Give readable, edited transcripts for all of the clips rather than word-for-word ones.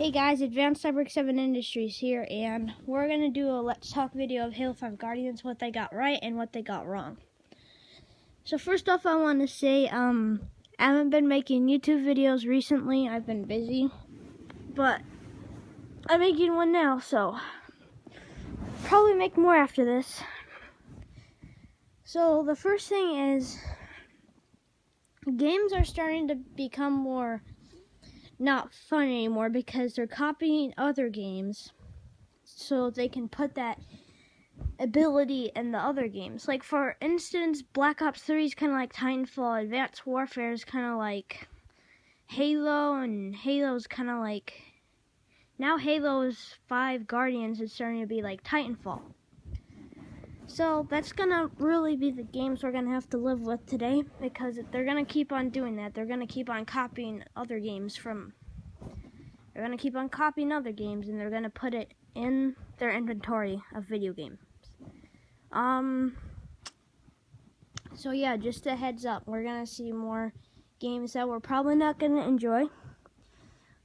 Hey guys, Advanced Cyber 7 Industries here, and we're going to do a Let's Talk video of Halo 5 Guardians, what they got right and what they got wrong. So first off, I want to say, I haven't been making YouTube videos recently. I've been busy, but I'm making one now, so probably make more after this. So the first thing is, games are starting to become more not fun anymore because they're copying other games so they can put that ability in the other games. Like, for instance, Black Ops 3 is kind of like Titanfall, Advanced Warfare is kind of like Halo, and Halo's kind of like, now Halo's 5 Guardians is starting to be like Titanfall. So that's gonna really be the games we're gonna have to live with today, because they're gonna keep on doing that. They're gonna keep on copying other games and they're gonna put it in their inventory of video games. So yeah, just a heads up, we're gonna see more games that we're probably not gonna enjoy.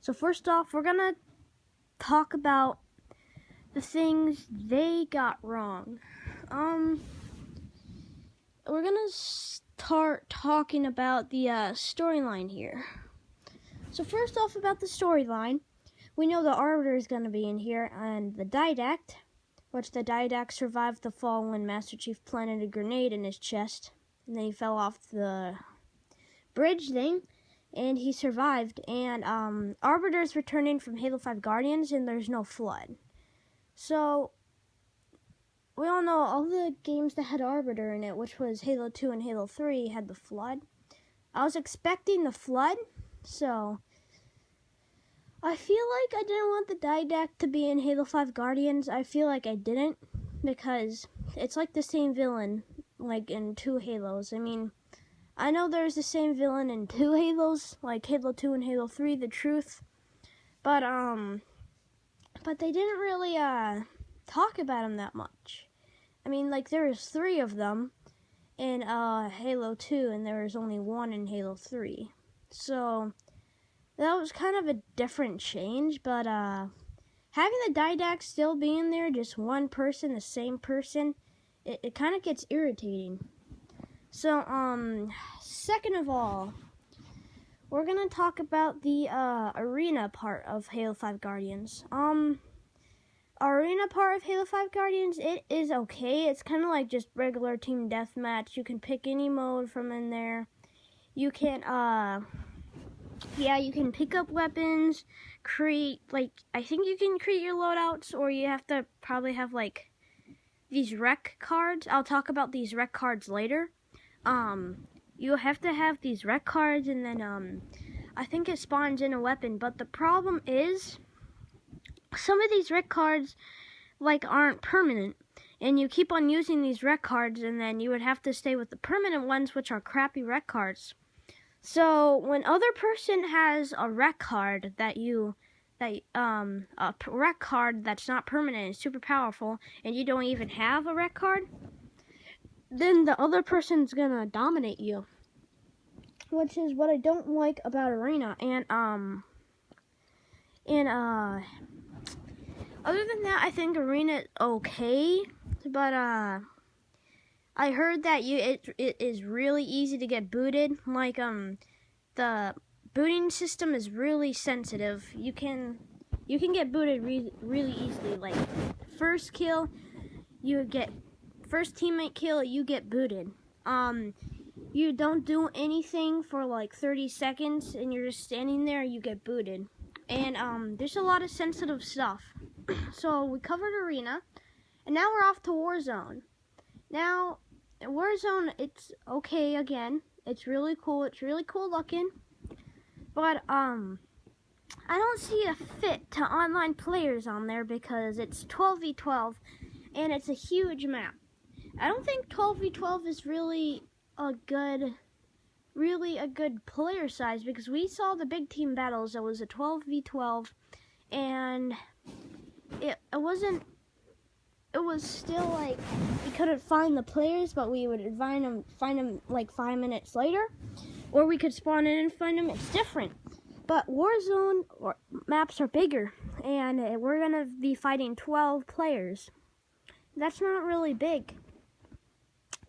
So first off, we're gonna talk about the things they got wrong. We're gonna start talking about the storyline here. So first off, about the storyline, we know the Arbiter is gonna be in here, and the Didact, which the Didact survived the fall when Master Chief planted a grenade in his chest, and then he fell off the bridge thing, and he survived. And Arbiter's returning from Halo 5 Guardians, and there's no Flood. So we all know all the games that had Arbiter in it, which was Halo 2 and Halo 3, had the Flood. I was expecting the Flood, so I feel like I didn't want the Didact to be in Halo 5 Guardians. I feel like I didn't, because it's like the same villain, like in 2 Halos. I mean, I know there's the same villain in 2 Halos, like Halo 2 and Halo 3, The Truth, but they didn't really talk about him that much. I mean, like, there was 3 of them in Halo 2, and there was only 1 in Halo 3. So that was kind of a different change, but having the Didact still being there, just one person, the same person, it kind of gets irritating. So, second of all, we're gonna talk about the arena part of Halo 5 Guardians. Arena part of Halo 5 Guardians, it is okay. It's kind of like just regular team deathmatch. You can pick any mode from in there. You can, you can pick up weapons, create, like, I think you can create your loadouts, or you have to probably have, like, these rec cards. I'll talk about these rec cards later. You have to have these rec cards, and then, I think it spawns in a weapon, but the problem is, some of these rec cards, like, aren't permanent, and you keep on using these rec cards, and then you would have to stay with the permanent ones, which are crappy rec cards. So when other person has a rec card a rec card that's not permanent and super powerful, and you don't even have a rec card, then the other person's gonna dominate you, which is what I don't like about Arena. And other than that, I think Arena is okay, but I heard that it is really easy to get booted. Like, the booting system is really sensitive. You can get booted really easily. Like, first kill, first teammate kill, you get booted. You don't do anything for like 30 seconds, and you're just standing there, you get booted. And there's a lot of sensitive stuff. So we covered Arena, and now we're off to Warzone. Now, Warzone, it's okay again. It's really cool. It's really cool looking. But I don't see a fit to online players on there, because it's 12v12, and it's a huge map. I don't think 12v12 is really a good player size, because we saw the big team battles. It was a 12v12, and it was still like, we couldn't find the players, but we would find them like 5 minutes later, or we could spawn in and find them. It's different. But Warzone maps are bigger, and we're going to be fighting 12 players. That's not really big.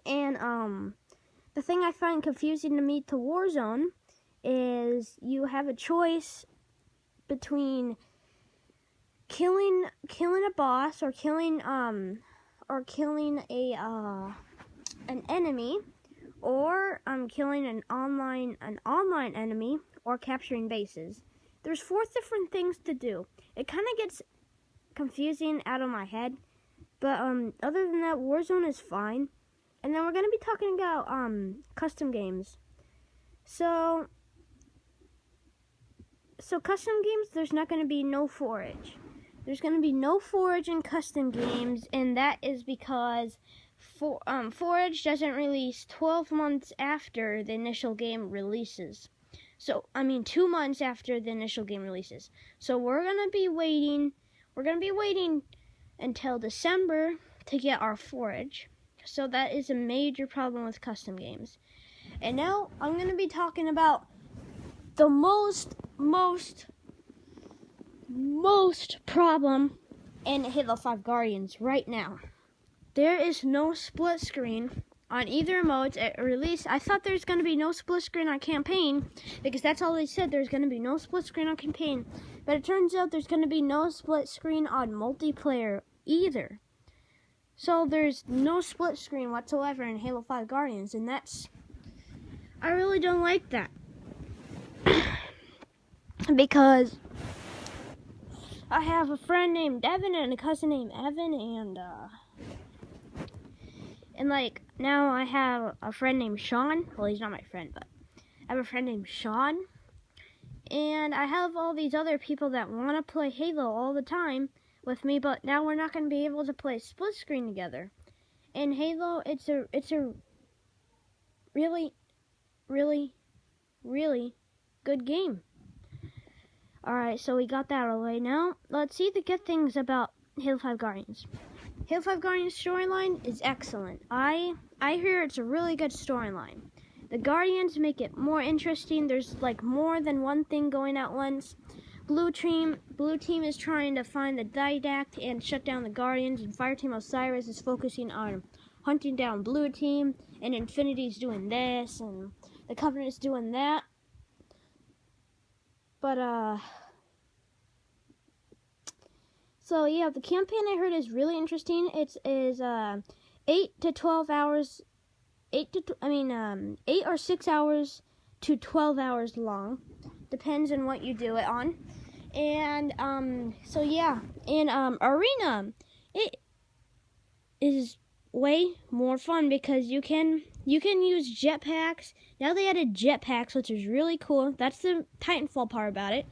And the thing I find confusing to me to Warzone is you have a choice between killing a boss or killing an enemy, or killing an online enemy, or capturing bases. There's 4 different things to do. It kind of gets confusing out of my head, but other than that, Warzone is fine. And then we're going to be talking about custom games. So custom games, there's not going to be no forage. There's going to be no forage in custom games, and that is because forage doesn't release 12 months after the initial game releases. 2 months after the initial game releases. So we're going to be waiting until December to get our forage. So that is a major problem with custom games. And now I'm going to be talking about the most problem in Halo 5 Guardians right now. There is no split screen on either modes at release. I thought there's going to be no split screen on campaign, because that's all they said. There's going to be no split screen on campaign. But it turns out there's going to be no split screen on multiplayer either. So there's no split screen whatsoever in Halo 5 Guardians, and I really don't like that. Because I have a friend named Devin and a cousin named Evan, and like now I have a friend named Sean. Well, he's not my friend, but I have a friend named Sean, and I have all these other people that want to play Halo all the time with me, but now we're not going to be able to play split screen together. And Halo, it's a really, really, really good game. Alright, so we got that out of the way. Now, let's see the good things about Halo 5 Guardians. Halo 5 Guardians storyline is excellent. I hear it's a really good storyline. The Guardians make it more interesting. There's like more than one thing going at once. Blue team is trying to find the Didact and shut down the Guardians, and Fireteam Osiris is focusing on hunting down Blue team, and Infinity's doing this, and the Covenant's doing that. But so yeah, the campaign I heard is really interesting. It is 8 to 12 hours, 8 or 6 hours to 12 hours long. Depends on what you do it on. And so yeah, in Arena, it is way more fun because you can use jetpacks. Now they added jetpacks, which is really cool. That's the Titanfall part about it.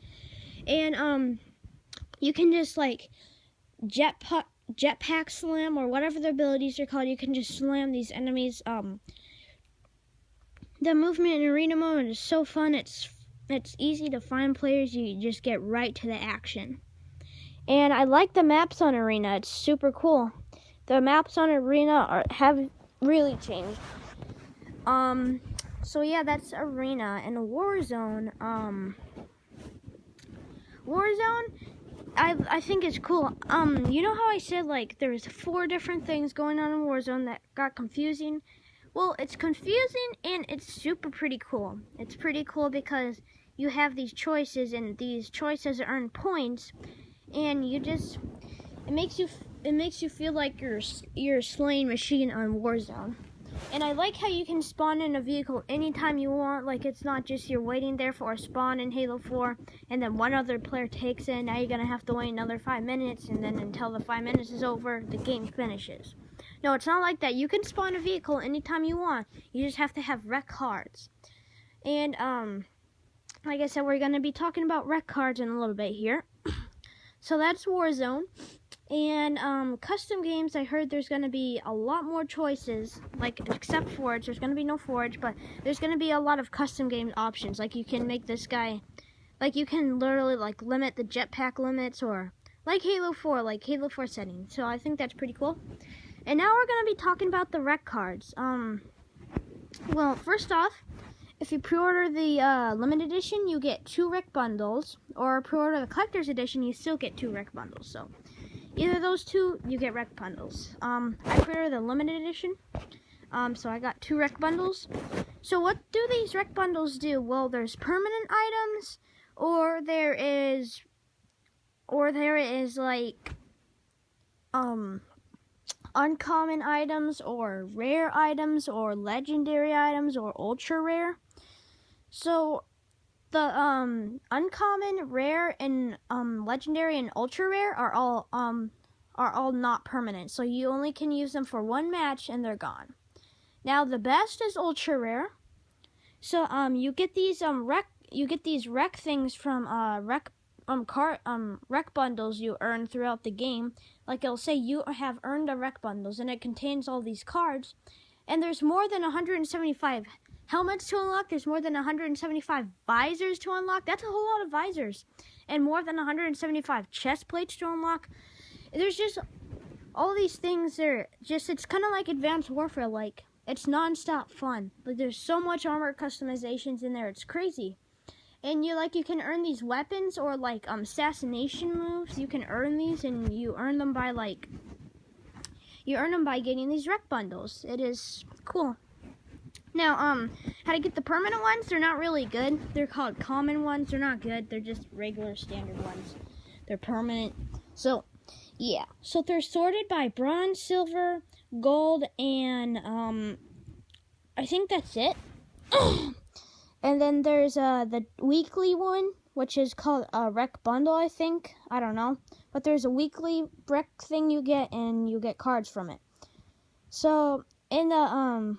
And you can just like jetpack slam, or whatever the abilities are called. You can just slam these enemies. The movement in Arena mode is so fun. It's easy to find players. You just get right to the action. And I like the maps on Arena. It's super cool. The maps on Arena have really changed. So yeah, that's Arena. And Warzone, I think it's cool. You know how I said like there's 4 different things going on in Warzone that got confusing? Well, it's confusing and it's super pretty cool. It's pretty cool because you have these choices, and these choices earn points, and it makes you feel like you're a slaying machine on Warzone. And I like how you can spawn in a vehicle anytime you want. Like, it's not just you're waiting there for a spawn in Halo 4, and then one other player takes it, and now you're gonna have to wait another 5 minutes, and then until the 5 minutes is over, the game finishes. No, it's not like that. You can spawn a vehicle anytime you want. You just have to have rec cards. And like I said, we're gonna be talking about rec cards in a little bit here. So that's Warzone. And custom games, I heard there's going to be a lot more choices, like except Forge. There's going to be no Forge, but there's going to be a lot of custom game options. Like you can make this guy, like you can literally like limit the jetpack limits, or like Halo 4 settings. So I think that's pretty cool. And now we're going to be talking about the rec cards. Well, first off, if you pre-order the limited edition, you get 2 rec bundles, or pre-order the collector's edition, you still get 2 rec bundles. So either of those 2, you get rec bundles. I pre-ordered the limited edition, so I got 2 rec bundles. So what do these rec bundles do? Well, there's permanent items, or there is like uncommon items, or rare items, or legendary items, or ultra rare. So the uncommon, rare, and legendary and ultra rare are all not permanent. So you only can use them for 1 match and they're gone. Now the best is ultra rare. So you get these rec things from rec bundles you earn throughout the game. Like it'll say you have earned a rec bundles, and it contains all these cards. And there's more than 175 helmets to unlock. There's more than 175 visors to unlock. That's a whole lot of visors. And more than 175 chest plates to unlock. There's just all these things. It's kind of like Advanced Warfare. Like, it's non-stop fun. Like, there's so much armor customizations in there. It's crazy. And you can earn these weapons, or like assassination moves. You can earn these, and you earn them by getting these rec bundles. It is cool. Now, how to get the permanent ones? They're not really good. They're called common ones. They're not good. They're just regular standard ones. They're permanent. So, yeah. So they're sorted by bronze, silver, gold, and I think that's it. And then there's the weekly one, which is called a rec bundle, I think. I don't know. But there's a weekly rec thing you get, and you get cards from it. So, in the,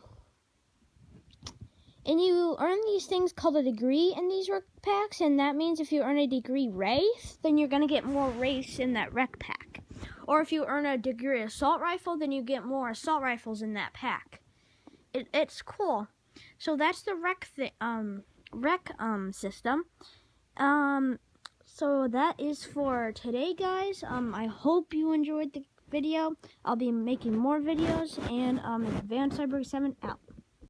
and you earn these things called a degree in these rec packs, and that means if you earn a degree race, then you're going to get more race in that rec pack. Or if you earn a degree assault rifle, then you get more assault rifles in that pack. It's cool. So that's the rec system. So that is for today, guys. I hope you enjoyed the video. I'll be making more videos, and Advanced Cyborg 7 out.